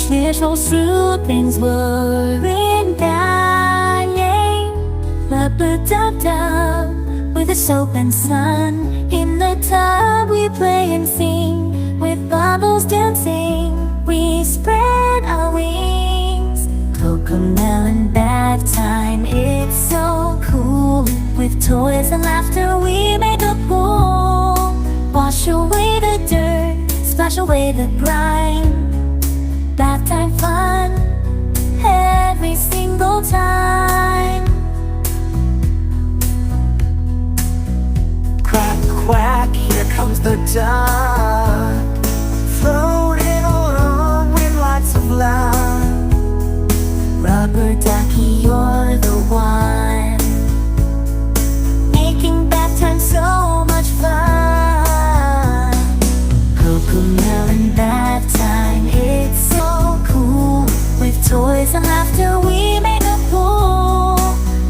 little things we're dying. Rub-a-dub-dub with the soap and sun. In the tub we play and sing, with bubbles dancing we spread our wings. CoCoMelon bath time, it's so cool. With toys and laughter we make a pool. Wash away the dirt, splash away the grime. Bath time fun, every single time. Quack, quack, here comes the duck, floating along with lots of love. Rubber ducky, you're the one, making bath time so much fun. CoCoMelon bath time, it's so cool. With toys and laughter we make a pool.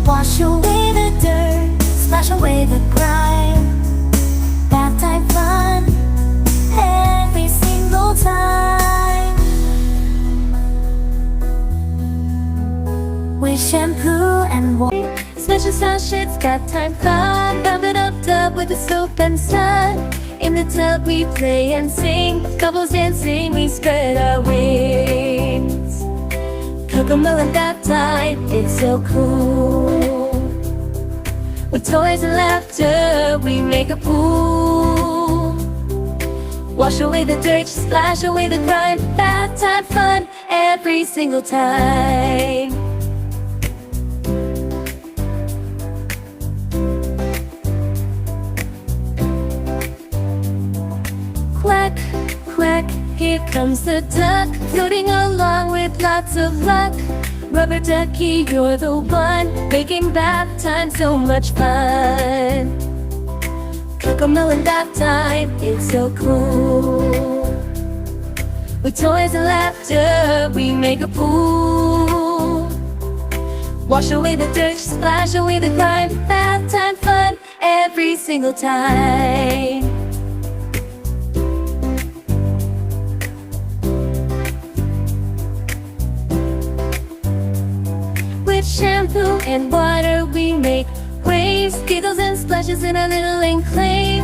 Wash away the dirt, splash away the grime. Bath time fun, every single time. With shampoo and water, special sachets, got time fun. Rub-a-dub-dub with the soap and sun. In the tub we play and sing, couples dancing we spread our wings. CoCoMelon bath time, it's so cool. With toys and laughter we make a pool. Wash away the dirt, splash away the grime. Bath time fun, every single time. Quack, quack, here comes the duck, floating along with lots of luck. Rubber ducky, you're the one, making bath time so much fun. CoCoMelon bath time, it's so cool. With toys and laughter, we make a pool. Wash away the dirt, splash away the grime. Bath time fun, every single time. With shampoo and water we make waves, giggles and splashes in our little enclave.